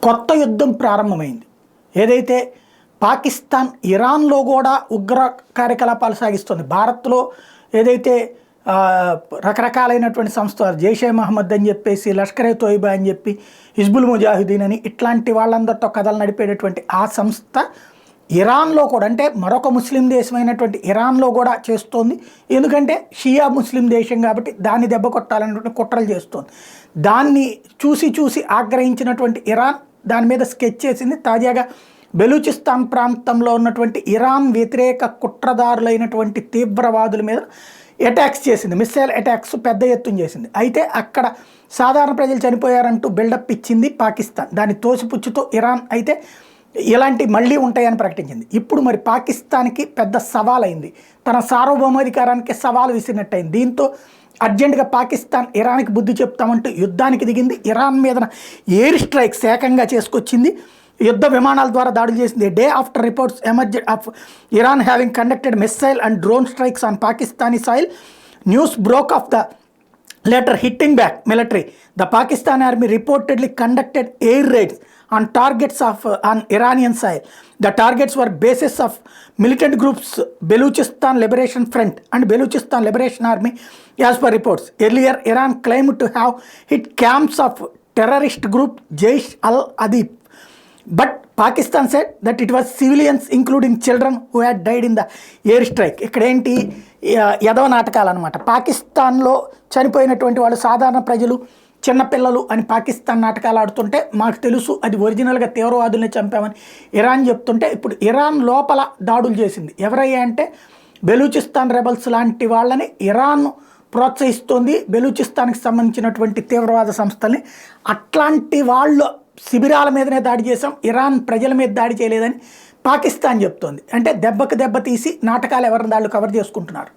కొత్త యుద్ధం ప్రారంభమైంది. ఏదైతే పాకిస్తాన్ ఇరాన్లో కూడా ఉగ్ర కార్యకలాపాలు సాగిస్తుంది. భారత్లో ఏదైతే రకరకాలైనటువంటి సంస్థలు జైషే మహమ్మద్ అని చెప్పేసి, లష్కరే తోయిబా అని చెప్పి, హిజ్బుల్ ముజాహిదీన్ అని ఇట్లాంటి వాళ్ళందరితో కథలు నడిపేటటువంటి ఆ సంస్థ ఇరాన్లో కూడా, అంటే మరొక ముస్లిం దేశమైనటువంటి ఇరాన్లో కూడా చేస్తోంది. ఎందుకంటే షియా ముస్లిం దేశం కాబట్టి దాన్ని దెబ్బ కొట్టాలన్నటువంటి కుట్రలు చేస్తోంది. దాన్ని చూసి ఆగ్రహించినటువంటి ఇరాన్ దాని మీద స్కెచ్ చేసింది. తాజాగా బెలూచిస్తాన్ ప్రాంతంలో ఉన్నటువంటి ఇరాన్ వ్యతిరేక కుట్రదారులైనటువంటి తీవ్రవాదుల మీద అటాక్స్ చేసింది. మిస్సైల్ అటాక్స్ పెద్ద ఎత్తున చేసింది. అయితే అక్కడ సాధారణ ప్రజలు చనిపోయారంటూ బిల్డప్ ఇచ్చింది పాకిస్తాన్. దాన్ని తోసిపుచ్చుతూ ఇరాన్ అయితే ఇలాంటి మళ్ళీ ఉంటాయని ప్రకటించింది. ఇప్పుడు మరి పాకిస్తాన్కి పెద్ద సవాల్ అయింది. తన సార్వభౌమాధికారానికి సవాల్ విసిరినట్టయింది. దీంతో అర్జెంటుగా పాకిస్తాన్ ఇరాన్కి బుద్ధి చెప్తామంటూ యుద్ధానికి దిగింది. ఇరాన్ మీద ఎయిర్ స్ట్రైక్స్ ఏకంగా చేసుకొచ్చింది. యుద్ధ విమానాల ద్వారా దాడులు చేసింది. Day after reports emerged of Iran having conducted missile and drone strikes on Pakistani soil, news broke of the later hitting back military. The Pakistan army reportedly conducted air raids on targets on Iranian soil. The targets were bases of militant groups Baluchistan Liberation Front and Baluchistan Liberation Army, as per reports. Earlier, Iran claimed to have hit camps of terrorist group Jaish al-Adib, but Pakistan said that it was civilians including children who had died in the air strike. ఇక్కడ ఏంటి యదవ నాటకాలు అనమాట. పాకిస్తాన్లో చనిపోయినటువంటి వాళ్ళు సాధారణ ప్రజలు, చిన్నపిల్లలు అని పాకిస్తాన్ నాటకాలు ఆడుతుంటే మాకు తెలుసు అది ఒరిజినల్గా తీవ్రవాదుల్ని చంపామని ఇరాన్ చెప్తుంటే, ఇప్పుడు ఇరాన్ లోపల దాడులు చేసింది. ఎవరయ్యా అంటే బెలూచిస్తాన్ రెబల్స్ లాంటి వాళ్ళని ఇరాన్ ప్రోత్సహిస్తోంది, బెలూచిస్తాన్కి సంబంధించినటువంటి తీవ్రవాద సంస్థల్ని. అట్లాంటి వాళ్ళు శిబిరాల మీదనే దాడి చేసాం, ఇరాన్ ప్రజల మీద దాడి చేయలేదని పాకిస్తాన్ చెప్తోంది. అంటే దెబ్బకు దెబ్బ తీసి నాటకాలు ఎవరిని దాళ్ళు కవర్ చేసుకుంటున్నారు.